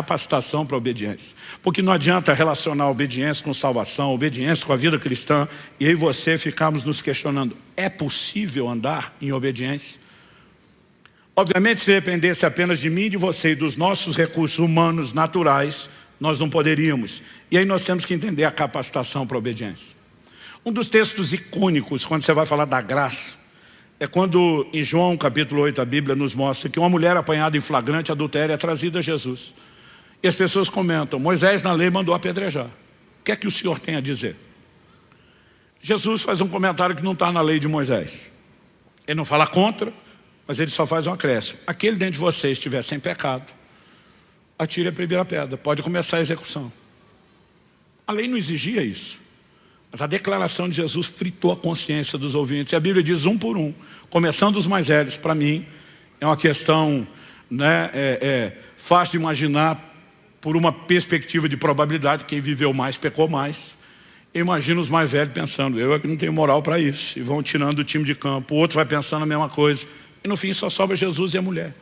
capacitação para a obediência. Porque não adianta relacionar a obediência com salvação, a obediência com a vida cristã, e eu e você ficarmos nos questionando, é possível andar em obediência? Obviamente, se dependesse apenas de mim, de você e dos nossos recursos humanos naturais, nós não poderíamos. E aí nós temos que entender a capacitação para a obediência. Um dos textos icônicos, quando você vai falar da graça, é quando em João capítulo 8 a Bíblia nos mostra que uma mulher apanhada em flagrante adultério é trazida a Jesus. E as pessoas comentam, Moisés na lei mandou apedrejar. O que é que o Senhor tem a dizer? Jesus faz um comentário que não está na lei de Moisés. Ele não fala contra, mas ele só faz um acréscimo. Aquele dentro de vocês estiver sem pecado, atire a primeira pedra, pode começar a execução. A lei não exigia isso. Mas a declaração de Jesus fritou a consciência dos ouvintes. E a Bíblia diz um por um, começando os mais velhos. Para mim, é uma questão fácil de imaginar por uma perspectiva de probabilidade. Quem viveu mais, pecou mais. Eu imagino os mais velhos pensando, eu é que não tenho moral para isso. E vão tirando o time de campo. O outro vai pensando a mesma coisa. E no fim só sobra Jesus e a mulher.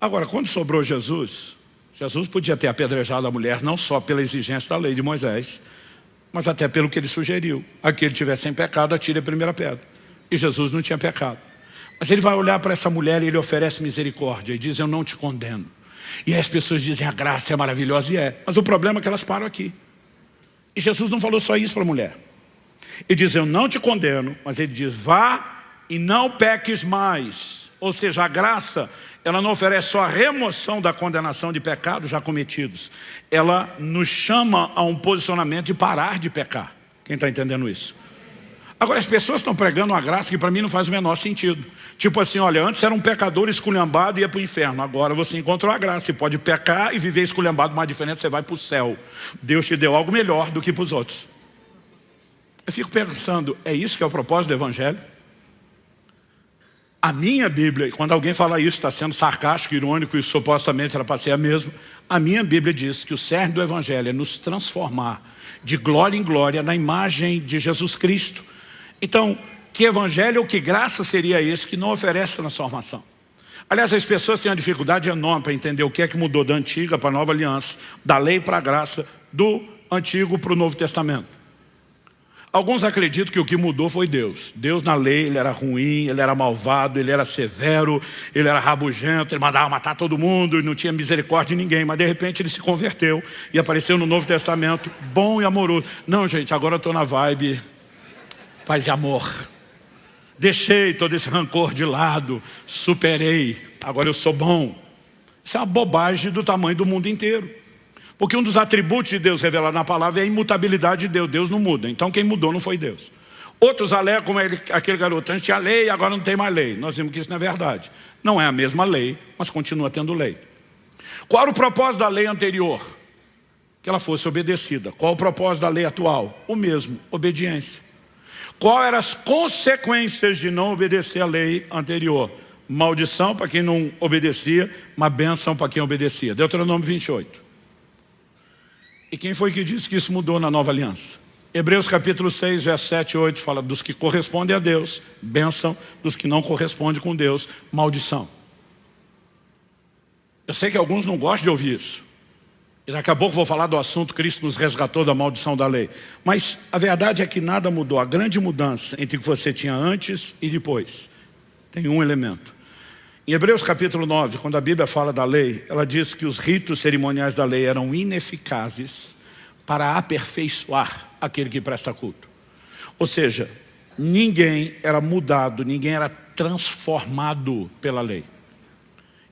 Agora, quando sobrou Jesus, Jesus podia ter apedrejado a mulher não só pela exigência da lei de Moisés, mas até pelo que ele sugeriu. Aquele que tiver sem pecado, atire a primeira pedra. E Jesus não tinha pecado. Mas ele vai olhar para essa mulher e ele oferece misericórdia e diz, eu não te condeno. E aí as pessoas dizem, a graça é maravilhosa, e é. Mas o problema é que elas param aqui. E Jesus não falou só isso para a mulher. Ele diz, eu não te condeno, mas ele diz, vá e não peques mais. Ou seja, a graça, ela não oferece só a remoção da condenação de pecados já cometidos. Ela nos chama a um posicionamento de parar de pecar. Quem está entendendo isso? Agora, as pessoas estão pregando uma graça que para mim não faz o menor sentido. Tipo assim, olha, antes era um pecador esculhambado e ia para o inferno. Agora você encontrou a graça. Você pode pecar e viver esculhambado, mas a diferença é que você vai para o céu. Deus te deu algo melhor do que para os outros. Eu fico pensando, é isso que é o propósito do Evangelho? A minha Bíblia, quando alguém fala isso, está sendo sarcástico, irônico e supostamente era para ser a mesma. A minha Bíblia diz que o cerne do Evangelho é nos transformar de glória em glória na imagem de Jesus Cristo. Então, que Evangelho ou que graça seria esse que não oferece transformação? Aliás, as pessoas têm uma dificuldade enorme para entender o que é que mudou da antiga para a nova aliança, da lei para a graça, do antigo para o Novo Testamento. Alguns acreditam que o que mudou foi Deus. Deus na lei, ele era ruim, ele era malvado, ele era severo, ele era rabugento, ele mandava matar todo mundo e não tinha misericórdia de ninguém. Mas de repente ele se converteu e apareceu no Novo Testamento, bom e amoroso. Não, gente, agora eu estou na vibe paz e amor. Deixei todo esse rancor de lado, superei, agora eu sou bom. Isso é uma bobagem do tamanho do mundo inteiro. Porque um dos atributos de Deus revelado na palavra é a imutabilidade de Deus. Deus não muda. Então quem mudou não foi Deus. Outros alegam como aquele garoto, antes tinha lei, agora não tem mais lei. Nós vimos que isso não é verdade. Não é a mesma lei, mas continua tendo lei. Qual era o propósito da lei anterior? Que ela fosse obedecida. Qual o propósito da lei atual? O mesmo, obediência. Qual eram as consequências de não obedecer a lei anterior? Maldição para quem não obedecia, uma bênção para quem obedecia. Deuteronômio 28. E quem foi que disse que isso mudou na nova aliança? Hebreus capítulo 6, verso 7 e 8 fala dos que correspondem a Deus, bênção, dos que não correspondem com Deus, maldição. Eu sei que alguns não gostam de ouvir isso. E daqui a pouco vou falar do assunto Cristo nos resgatou da maldição da lei. Mas a verdade é que nada mudou. A grande mudança entre o que você tinha antes e depois tem um elemento. Em Hebreus capítulo 9, quando a Bíblia fala da lei, ela diz que os ritos cerimoniais da lei eram ineficazes para aperfeiçoar aquele que presta culto. Ou seja, ninguém era mudado, ninguém era transformado pela lei.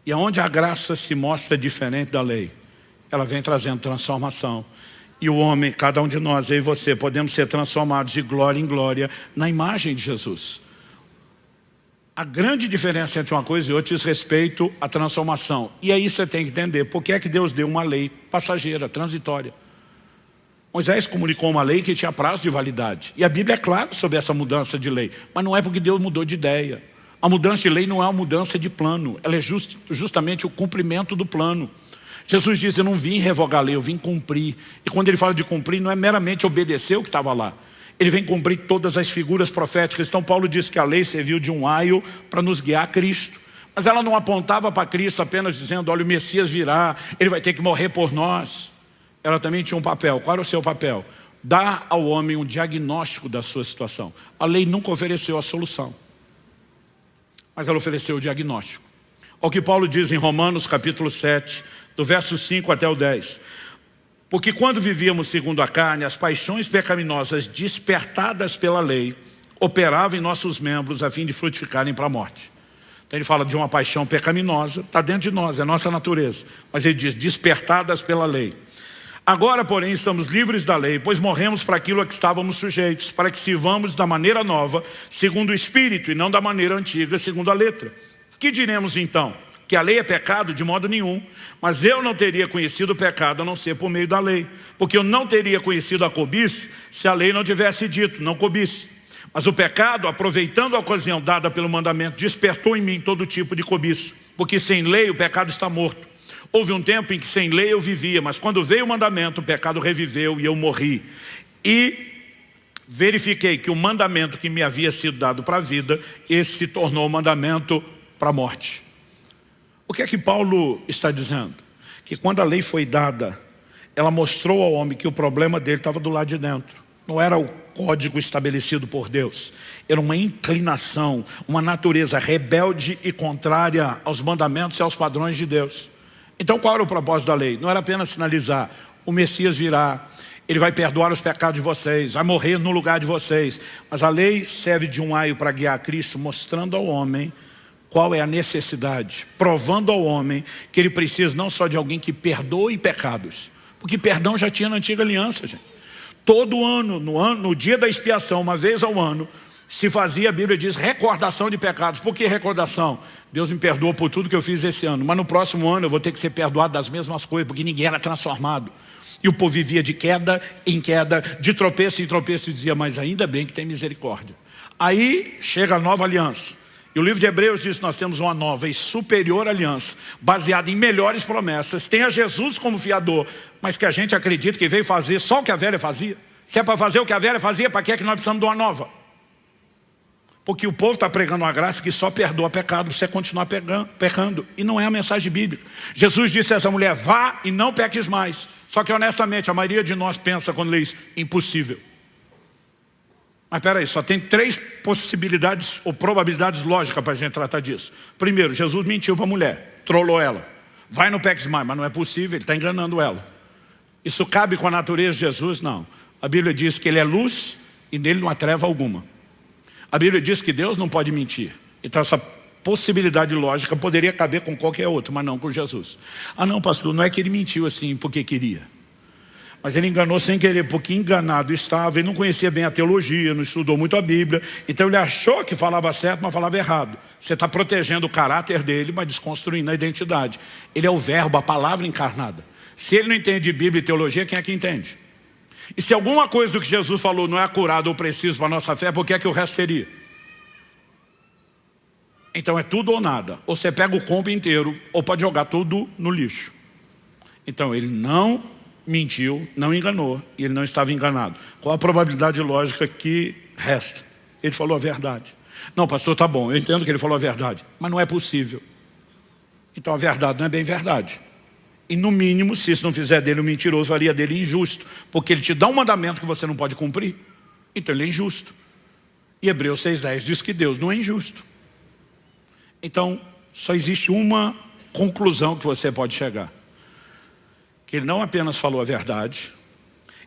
E aonde a graça se mostra diferente da lei, ela vem trazendo transformação. E o homem, cada um de nós, eu e você, podemos ser transformados de glória em glória na imagem de Jesus. A grande diferença entre uma coisa e outra diz respeito à transformação. E aí você tem que entender por que é que Deus deu uma lei passageira, transitória. Moisés comunicou uma lei que tinha prazo de validade. E a Bíblia é clara sobre essa mudança de lei. Mas não é porque Deus mudou de ideia. A mudança de lei não é uma mudança de plano. Ela é justamente o cumprimento do plano. Jesus diz, eu não vim revogar a lei, eu vim cumprir. E quando ele fala de cumprir, não é meramente obedecer o que estava lá. Ele vem cumprir todas as figuras proféticas. Então Paulo diz que a lei serviu de um aio para nos guiar a Cristo. Mas ela não apontava para Cristo apenas dizendo, olha, o Messias virá, ele vai ter que morrer por nós. Ela também tinha um papel. Qual era o seu papel? Dar ao homem um diagnóstico da sua situação. A lei nunca ofereceu a solução, mas ela ofereceu o diagnóstico. Olha o que Paulo diz em Romanos capítulo 7, do verso 5 até o 10. Porque quando vivíamos segundo a carne, as paixões pecaminosas despertadas pela lei operavam em nossos membros a fim de frutificarem para a morte. Então ele fala de uma paixão pecaminosa, está dentro de nós, é nossa natureza. Mas ele diz, despertadas pela lei. Agora, porém, estamos livres da lei, pois morremos para aquilo a que estávamos sujeitos, para que sirvamos da maneira nova, segundo o Espírito, e não da maneira antiga, segundo a letra. Que diremos então? Que a lei é pecado? De modo nenhum. Mas eu não teria conhecido o pecado a não ser por meio da lei. Porque eu não teria conhecido a cobiça se a lei não tivesse dito, não cobice. Mas o pecado, aproveitando a ocasião dada pelo mandamento, despertou em mim todo tipo de cobiça. Porque sem lei o pecado está morto. Houve um tempo em que sem lei eu vivia, mas quando veio o mandamento, o pecado reviveu e eu morri. E verifiquei que o mandamento que me havia sido dado para a vida, esse se tornou o mandamento para a morte. O que é que Paulo está dizendo? Que quando a lei foi dada, ela mostrou ao homem que o problema dele estava do lado de dentro. Não era o código estabelecido por Deus. Era uma inclinação, uma natureza rebelde e contrária aos mandamentos e aos padrões de Deus. Então qual era o propósito da lei? Não era apenas sinalizar, o Messias virá, ele vai perdoar os pecados de vocês, vai morrer no lugar de vocês. Mas a lei serve de um aio para guiar Cristo, mostrando ao homem qual é a necessidade, provando ao homem que ele precisa não só de alguém que perdoe pecados, porque perdão já tinha na antiga aliança, gente. Todo ano, no dia da expiação, uma vez ao ano, se fazia, a Bíblia diz, recordação de pecados. Por que recordação? Deus me perdoou por tudo que eu fiz esse ano, mas no próximo ano eu vou ter que ser perdoado das mesmas coisas, porque ninguém era transformado. E o povo vivia de queda em queda, de tropeço em tropeço, e dizia, mas ainda bem que tem misericórdia. Aí chega a nova aliança. E o livro de Hebreus diz que nós temos uma nova e superior aliança, baseada em melhores promessas. Tem a Jesus como fiador, mas que a gente acredita que veio fazer só o que a velha fazia. Se é para fazer o que a velha fazia, para que é que nós precisamos de uma nova? Porque o povo está pregando uma graça que só perdoa pecado, você continuar pecando. E não é a mensagem bíblica. Jesus disse a essa mulher, vá e não peques mais. Só que honestamente, a maioria de nós pensa quando lê isso, impossível. Mas espera aí, só tem 3 possibilidades ou probabilidades lógicas para a gente tratar disso. Primeiro, Jesus mentiu para a mulher, trollou ela. Vai no peques mais, mas não é possível, ele está enganando ela. Isso cabe com a natureza de Jesus? Não. A Bíblia diz que ele é luz e nele não há treva alguma. A Bíblia diz que Deus não pode mentir. Então essa possibilidade lógica poderia caber com qualquer outro, mas não com Jesus. Ah não, pastor, não é que ele mentiu assim porque queria. Mas ele enganou sem querer, porque enganado estava. Ele não conhecia bem a teologia, não estudou muito a Bíblia. Então ele achou que falava certo, mas falava errado. Você está protegendo o caráter dele, mas desconstruindo a identidade. Ele é o verbo, a palavra encarnada. Se ele não entende Bíblia e teologia, quem é que entende? E se alguma coisa do que Jesus falou não é acurado ou preciso para a nossa fé, por que é que o resto seria? Então é tudo ou nada. Ou você pega o combo inteiro, ou pode jogar tudo no lixo. Então ele não mentiu, não enganou, e ele não estava enganado. Qual a probabilidade lógica que resta? Ele falou a verdade. Não, pastor, tá bom, eu entendo que ele falou a verdade, mas não é possível. Então a verdade não é bem verdade. E no mínimo, se isso não fizer dele um mentiroso, faria dele injusto, porque ele te dá um mandamento que você não pode cumprir, então ele é injusto. E Hebreus 6,10 diz que Deus não é injusto. Então, só existe uma conclusão que você pode chegar. Que ele não apenas falou a verdade,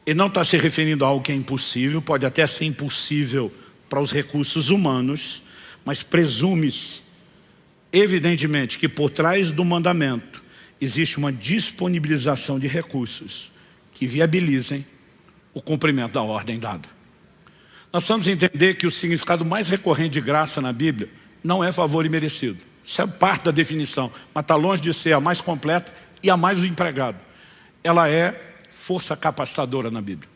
ele não está se referindo a algo que é impossível, pode até ser impossível para os recursos humanos, mas presume-se, evidentemente, que por trás do mandamento existe uma disponibilização de recursos que viabilizem o cumprimento da ordem dada. Nós precisamos entender que o significado mais recorrente de graça na Bíblia não é favor imerecido. Isso é parte da definição, mas está longe de ser a mais completa e a mais empregada. Ela é força capacitadora na Bíblia.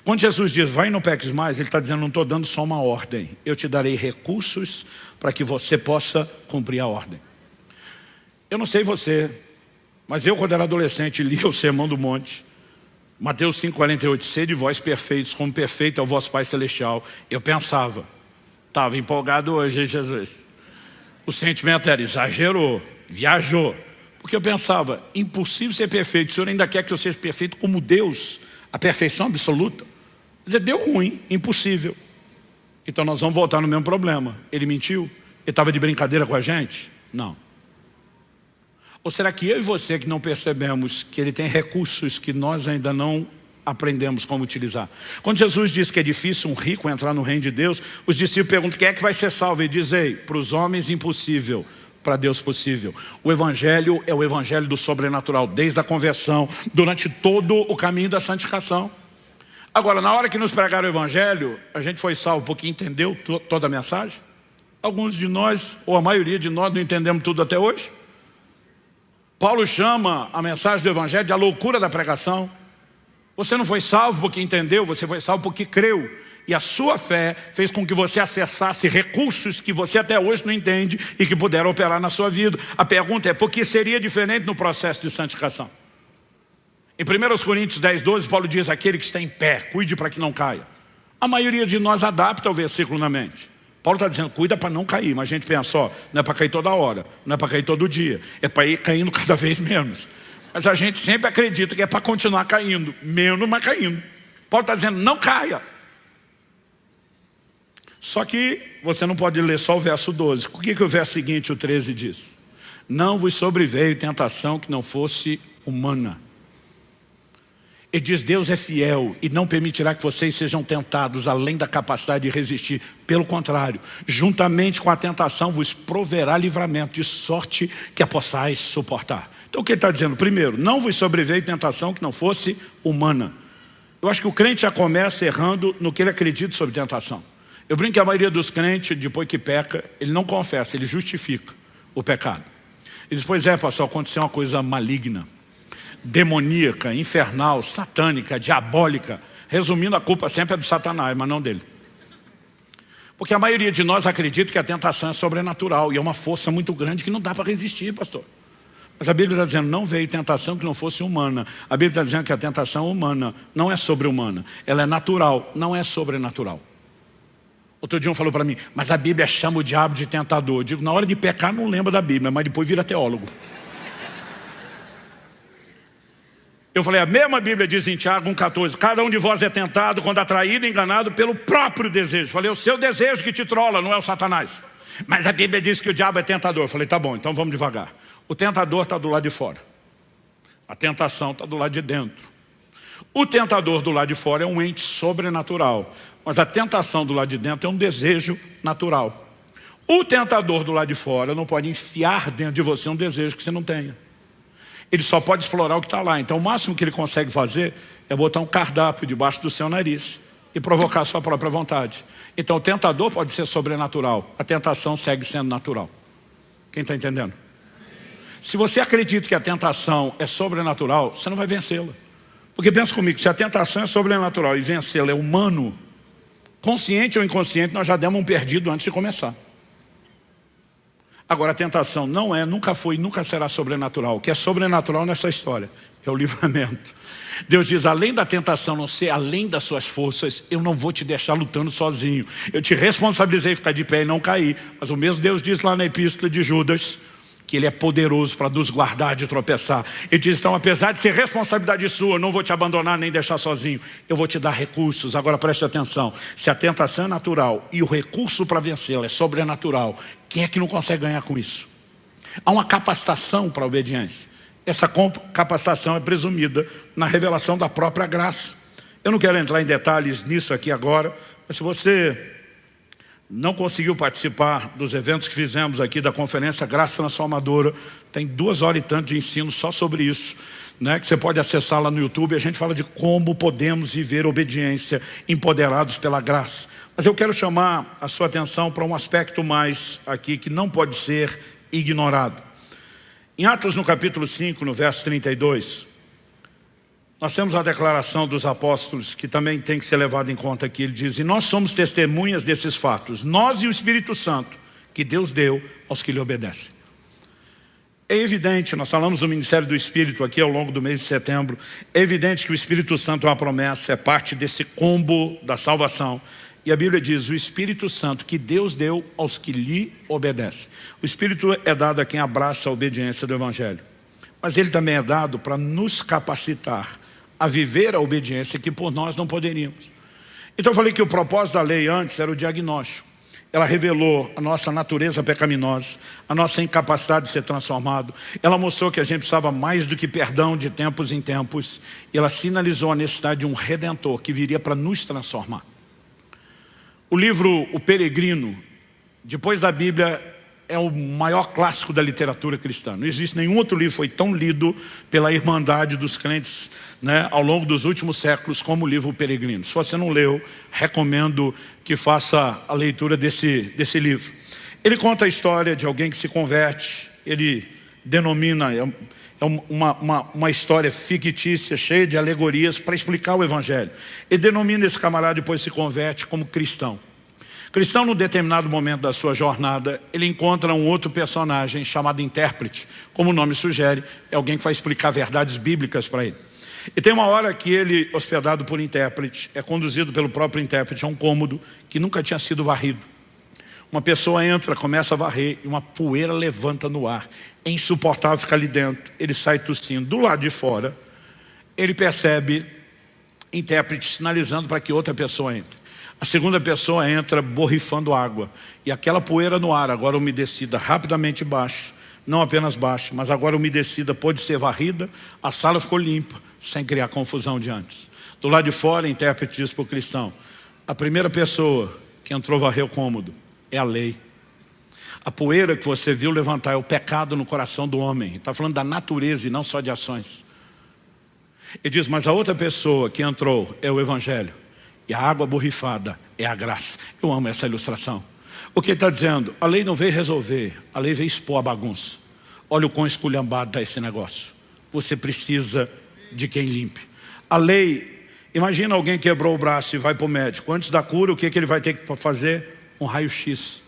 Quando Jesus diz, vai e não peques mais, ele está dizendo, não estou dando só uma ordem. Eu te darei recursos para que você possa cumprir a ordem. Eu não sei você, mas eu quando era adolescente lia o Sermão do Monte. Mateus 5,48, sede vós perfeitos, como perfeito é o vosso Pai Celestial. Eu pensava, estava empolgado hoje, hein, Jesus? O sentimento era: exagerou, viajou. Porque eu pensava: impossível ser perfeito, o Senhor ainda quer que eu seja perfeito como Deus, a perfeição absoluta. Quer dizer, deu ruim, impossível. Então nós vamos voltar no mesmo problema. Ele mentiu? Ele estava de brincadeira com a gente? Não. Ou será que eu e você que não percebemos que Ele tem recursos que nós ainda não aprendemos como utilizar? Quando Jesus disse que é difícil um rico entrar no reino de Deus, os discípulos perguntam: quem é que vai ser salvo? Ele diz: ei, para os homens impossível, para Deus possível. O Evangelho é o Evangelho do sobrenatural, desde a conversão, durante todo o caminho da santificação. Agora, na hora que nos pregaram o Evangelho, a gente foi salvo porque entendeu toda a mensagem? Alguns de nós, ou a maioria de nós, não entendemos tudo até hoje. Paulo chama a mensagem do Evangelho de a loucura da pregação. Você não foi salvo porque entendeu, você foi salvo porque creu. E a sua fé fez com que você acessasse recursos que você até hoje não entende e que puderam operar na sua vida. A pergunta é: por que seria diferente no processo de santificação? Em 1 Coríntios 10, 12, Paulo diz: aquele que está em pé, cuide para que não caia. A maioria de nós adapta o versículo na mente. Paulo está dizendo: cuida para não cair. Mas a gente pensa: ó, não é para cair toda hora, não é para cair todo dia, é para ir caindo cada vez menos. Mas a gente sempre acredita que é para continuar caindo, menos, mas caindo. Paulo está dizendo: não caia. Só que você não pode ler só o verso 12. O que o verso seguinte, o 13, diz? Não vos sobreveio tentação que não fosse humana. Ele diz: Deus é fiel e não permitirá que vocês sejam tentados além da capacidade de resistir. Pelo contrário, juntamente com a tentação vos proverá livramento, de sorte que a possais suportar. Então o que ele está dizendo? Primeiro, não vos sobreveio tentação que não fosse humana. Eu acho que o crente já começa errando no que ele acredita sobre tentação. Eu brinco que a maioria dos crentes, depois que peca, ele não confessa, ele justifica o pecado. Ele diz: pois é, pastor, aconteceu uma coisa maligna, demoníaca, infernal, satânica, diabólica. Resumindo, a culpa sempre é do Satanás, mas não dele. Porque a maioria de nós acredita que a tentação é sobrenatural e é uma força muito grande que não dá para resistir, pastor. Mas a Bíblia está dizendo: não veio tentação que não fosse humana. A Bíblia está dizendo que a tentação humana não é sobre-humana. Ela é natural, não é sobrenatural. Outro dia um falou para mim: mas a Bíblia chama o diabo de tentador. Eu digo: na hora de pecar não lembra da Bíblia, mas depois vira teólogo. Eu falei: a mesma Bíblia diz em Tiago 1,14: cada um de vós é tentado quando atraído e enganado pelo próprio desejo. Eu falei: o seu desejo que te trola, não é o Satanás. Mas a Bíblia diz que o diabo é tentador. Eu falei: tá bom, então vamos devagar. O tentador está do lado de fora, a tentação está do lado de dentro. O tentador do lado de fora é um ente sobrenatural, mas a tentação do lado de dentro é um desejo natural. O tentador do lado de fora não pode enfiar dentro de você um desejo que você não tenha. Ele só pode explorar o que está lá. Então o máximo que ele consegue fazer é botar um cardápio debaixo do seu nariz e provocar a sua própria vontade. Então o tentador pode ser sobrenatural, a tentação segue sendo natural. Quem está entendendo? Se você acredita que a tentação é sobrenatural, você não vai vencê-la. Porque pensa comigo, se a tentação é sobrenatural e vencê-la é humano, consciente ou inconsciente, nós já demos um perdido antes de começar. Agora a tentação não é, nunca foi e nunca será sobrenatural. O que é sobrenatural nessa história é o livramento. Deus diz: além da tentação não ser além das suas forças, eu não vou te deixar lutando sozinho. Eu te responsabilizei ficar de pé e não cair. Mas o mesmo Deus diz lá na epístola de Judas que Ele é poderoso para nos guardar de tropeçar. Ele diz: então, apesar de ser responsabilidade sua, eu não vou te abandonar nem deixar sozinho. Eu vou te dar recursos. Agora preste atenção: se a tentação é natural e o recurso para vencê-la é sobrenatural, quem é que não consegue ganhar com isso? Há uma capacitação para a obediência. Essa capacitação é presumida na revelação da própria graça. Eu não quero entrar em detalhes nisso aqui agora, mas se você não conseguiu participar dos eventos que fizemos aqui da conferência Graça Transformadora, tem 2 horas e tanto de ensino só sobre isso, né, que você pode acessar lá no YouTube. A gente fala de como podemos viver obediência empoderados pela graça. Mas eu quero chamar a sua atenção para um aspecto mais aqui que não pode ser ignorado. Em Atos no capítulo 5, no verso 32, nós temos a declaração dos apóstolos que também tem que ser levada em conta aqui. Ele diz: e nós somos testemunhas desses fatos, nós e o Espírito Santo, que Deus deu aos que lhe obedecem. É evidente, nós falamos do ministério do Espírito aqui ao longo do mês de setembro. É evidente que o Espírito Santo é uma promessa, é parte desse combo da salvação. E a Bíblia diz, o Espírito Santo que Deus deu aos que lhe obedecem. O Espírito é dado a quem abraça a obediência do Evangelho. Mas ele também é dado para nos capacitar a viver a obediência que por nós não poderíamos. Então eu falei que o propósito da lei antes era o diagnóstico. Ela revelou a nossa natureza pecaminosa, a nossa incapacidade de ser transformado. Ela mostrou que a gente precisava mais do que perdão de tempos em tempos. E ela sinalizou a necessidade de um Redentor que viria para nos transformar. O livro O Peregrino, depois da Bíblia, é o maior clássico da literatura cristã. Não existe nenhum outro livro que foi tão lido pela Irmandade dos crentes, né, ao longo dos últimos séculos como o livro O Peregrino. Se você não leu, recomendo que faça a leitura desse livro. Ele conta a história de alguém que se converte. Ele denomina, uma história fictícia, cheia de alegorias para explicar o Evangelho. Ele denomina esse camarada, depois se converte como cristão. Cristão, num determinado momento da sua jornada, ele encontra um outro personagem chamado intérprete. Como o nome sugere, é alguém que vai explicar verdades bíblicas para ele. E tem uma hora que ele, hospedado por intérprete, é conduzido pelo próprio intérprete a um cômodo que nunca tinha sido varrido. Uma pessoa entra, começa a varrer e uma poeira levanta no ar. É insuportável ficar ali dentro. Ele sai tossindo. Do lado de fora, ele percebe intérprete sinalizando para que outra pessoa entre. A segunda pessoa entra borrifando água. E aquela poeira no ar, agora umedecida, rapidamente baixa. Não apenas baixa, mas agora umedecida, pode ser varrida. A sala ficou limpa, sem criar confusão de antes. Do lado de fora, o intérprete diz para o cristão: a primeira pessoa que entrou varrer o cômodo é a lei. A poeira que você viu levantar é o pecado no coração do homem. Está falando da natureza e não só de ações. Ele diz, mas a outra pessoa que entrou é o Evangelho. E a água borrifada é a graça. Eu amo essa ilustração. O que ele está dizendo? A lei não veio resolver, a lei veio expor a bagunça. Olha o quão esculhambado está esse negócio. Você precisa de quem limpe. A lei, imagina alguém quebrou o braço e vai para o médico. Antes da cura, o que ele vai ter que fazer? Um raio-x.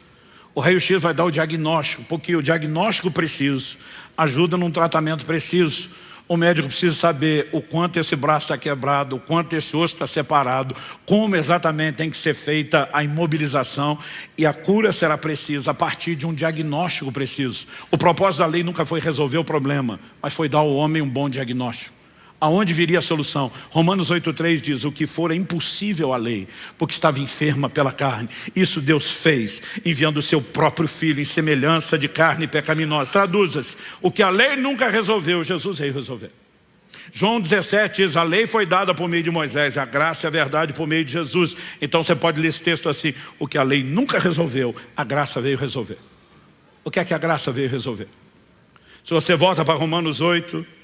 O raio-x vai dar o diagnóstico, porque o diagnóstico preciso ajuda num tratamento preciso. O médico precisa saber o quanto esse braço está quebrado, o quanto esse osso está separado, como exatamente tem que ser feita a imobilização, e a cura será precisa a partir de um diagnóstico preciso. O propósito da lei nunca foi resolver o problema, mas foi dar ao homem um bom diagnóstico. Aonde viria a solução? Romanos 8,3 diz, o que for é impossível à lei, porque estava enferma pela carne. Isso Deus fez, enviando o seu próprio Filho em semelhança de carne pecaminosa. Traduz-se, o que a lei nunca resolveu, Jesus veio resolver. João 17 diz, a lei foi dada por meio de Moisés, a graça e a verdade por meio de Jesus. Então você pode ler esse texto assim, o que a lei nunca resolveu, a graça veio resolver. O que é que a graça veio resolver? Se você volta para Romanos 8,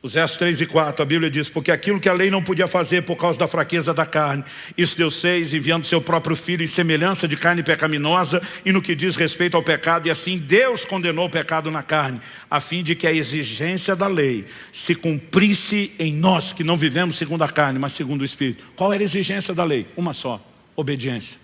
os versos 3 e 4, a Bíblia diz, porque aquilo que a lei não podia fazer por causa da fraqueza da carne, isso Deus fez enviando seu próprio Filho em semelhança de carne pecaminosa e no que diz respeito ao pecado, e assim Deus condenou o pecado na carne, a fim de que a exigência da lei se cumprisse em nós, que não vivemos segundo a carne, mas segundo o Espírito. Qual era a exigência da lei? Uma só, obediência.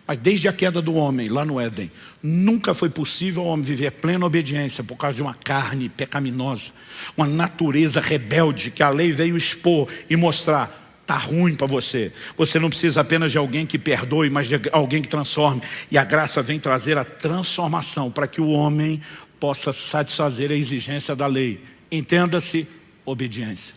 Mas desde a queda do homem, lá no Éden, nunca foi possível ao homem viver plena obediência por causa de uma carne pecaminosa, uma natureza rebelde que a lei veio expor e mostrar, está ruim para você. Você não precisa apenas de alguém que perdoe, mas de alguém que transforme. E a graça vem trazer a transformação para que o homem possa satisfazer a exigência da lei. Entenda-se, obediência.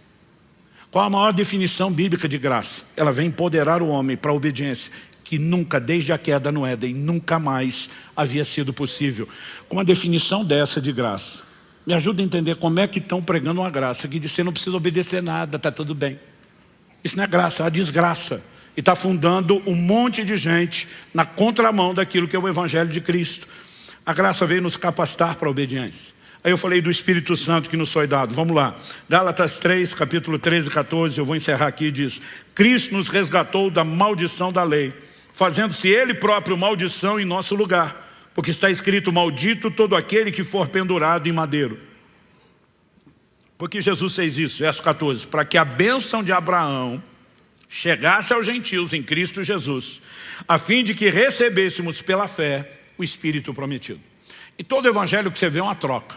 Qual a maior definição bíblica de graça? Ela vem empoderar o homem para a obediência, que nunca, desde a queda no Éden, nunca mais havia sido possível. Com uma definição dessa de graça, me ajuda a entender como é que estão pregando uma graça que diz, você não precisa obedecer nada, está tudo bem. Isso não é graça, é uma desgraça. E está fundando um monte de gente na contramão daquilo que é o Evangelho de Cristo. A graça veio nos capacitar para a obediência. Aí eu falei do Espírito Santo que nos foi dado. Vamos lá. Gálatas 3, capítulo 13 e 14, eu vou encerrar aqui, diz, Cristo nos resgatou da maldição da lei, fazendo-se Ele próprio maldição em nosso lugar, porque está escrito, maldito todo aquele que for pendurado em madeiro. Porque Jesus fez isso, verso 14, para que a bênção de Abraão chegasse aos gentios em Cristo Jesus, a fim de que recebêssemos pela fé o Espírito prometido. E todo evangelho que você vê é uma troca.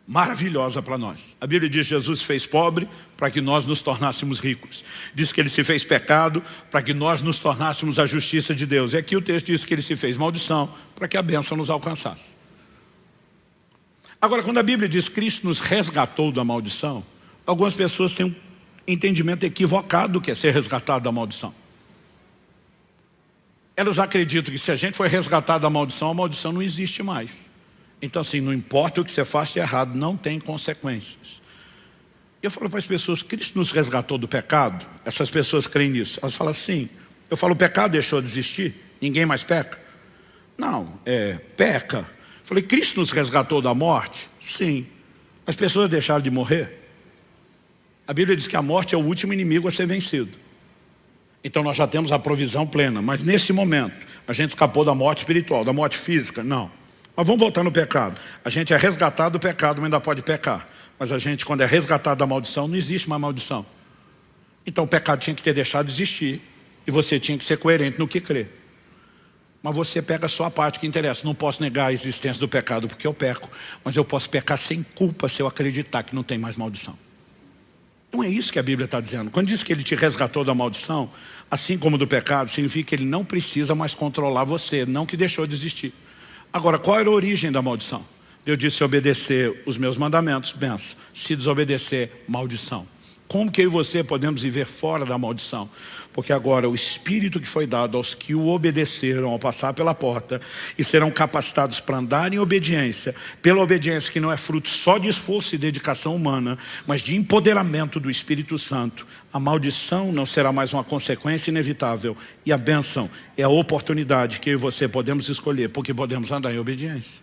maravilhosa para nós. A Bíblia diz que Jesus se fez pobre para que nós nos tornássemos ricos. Diz que ele se fez pecado para que nós nos tornássemos a justiça de Deus. E aqui o texto diz que ele se fez maldição para que a bênção nos alcançasse. Agora, quando a Bíblia diz que Cristo nos resgatou da maldição, algumas pessoas têm um entendimento equivocado do que é ser resgatado da maldição. Elas acreditam que se a gente foi resgatado da maldição, a maldição não existe mais. Então assim, não importa o que você faz de errado, não tem consequências. Eu falo para as pessoas, Cristo nos resgatou do pecado? Essas pessoas creem nisso. Elas falam assim, eu falo, o pecado deixou de existir? Ninguém mais peca? Não, peca. Eu falei, Cristo nos resgatou da morte? Sim. As pessoas deixaram de morrer? A Bíblia diz que a morte é o último inimigo a ser vencido. Então nós já temos a provisão plena, mas nesse momento, a gente escapou da morte espiritual, da morte física? Não. Mas vamos voltar no pecado. A gente é resgatado do pecado, mas ainda pode pecar. Mas a gente, quando é resgatado da maldição, não existe mais maldição. Então o pecado tinha que ter deixado de existir. E você tinha que ser coerente no que crê. Mas você pega só a parte que interessa. Não posso negar a existência do pecado porque eu peco. Mas eu posso pecar sem culpa se eu acreditar que não tem mais maldição. Não é isso que a Bíblia está dizendo. Quando diz que ele te resgatou da maldição, assim como do pecado, significa que ele não precisa mais controlar você, não que deixou de existir. Agora, qual era a origem da maldição? Deus disse, se obedecer os meus mandamentos, benção. Se desobedecer, maldição. Como que eu e você podemos viver fora da maldição? Porque agora o Espírito que foi dado aos que o obedeceram ao passar pela porta e serão capacitados para andar em obediência, pela obediência que não é fruto só de esforço e dedicação humana, mas de empoderamento do Espírito Santo. A maldição não será mais uma consequência inevitável e a bênção é a oportunidade que eu e você podemos escolher, porque podemos andar em obediência.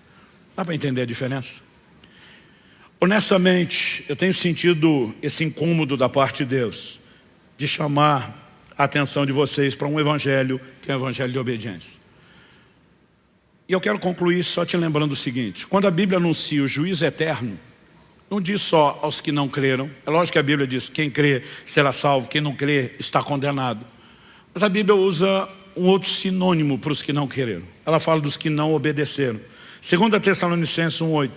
Dá para entender a diferença? Honestamente, eu tenho sentido esse incômodo da parte de Deus, de chamar a atenção de vocês para um evangelho que é um evangelho de obediência. E eu quero concluir só te lembrando o seguinte, quando a Bíblia anuncia o juízo eterno, não diz só aos que não creram, é lógico que a Bíblia diz, quem crê será salvo, quem não crê está condenado. Mas a Bíblia usa um outro sinônimo para os que não creram. Ela fala dos que não obedeceram. 2 Tessalonicenses 1:8,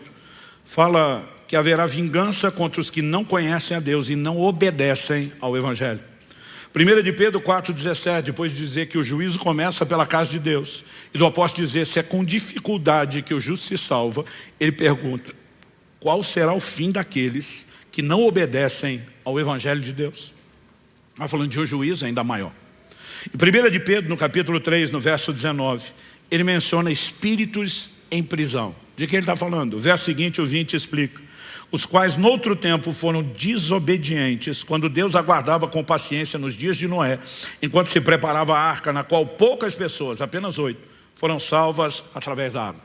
fala que haverá vingança contra os que não conhecem a Deus e não obedecem ao Evangelho. 1 de Pedro 4,17, depois de dizer que o juízo começa pela casa de Deus, e do apóstolo dizer se é com dificuldade que o justo se salva, ele pergunta, qual será o fim daqueles que não obedecem ao Evangelho de Deus? Está falando de um juízo ainda maior. Em 1 de Pedro, no capítulo 3, no verso 19, ele menciona espíritos em prisão. De quem ele está falando? O verso seguinte, o 20, explica. Os quais noutro tempo foram desobedientes, quando Deus aguardava com paciência nos dias de Noé, enquanto se preparava a arca, na qual poucas pessoas, apenas 8, foram salvas através da água.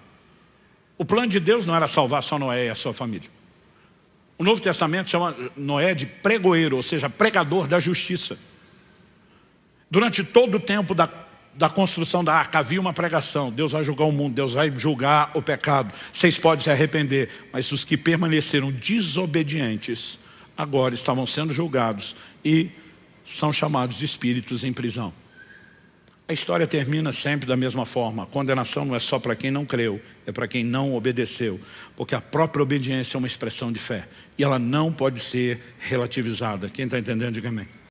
O plano de Deus não era salvar só Noé e a sua família. O Novo Testamento chama Noé de pregoeiro, ou seja, pregador da justiça. Durante todo o tempo da construção da arca havia uma pregação, Deus vai julgar o mundo, Deus vai julgar o pecado, vocês podem se arrepender, mas os que permaneceram desobedientes agora estavam sendo julgados e são chamados de espíritos em prisão. A história termina sempre da mesma forma, a condenação não é só para quem não creu, é para quem não obedeceu, porque a própria obediência é uma expressão de fé e ela não pode ser relativizada. Quem está entendendo, diga amém.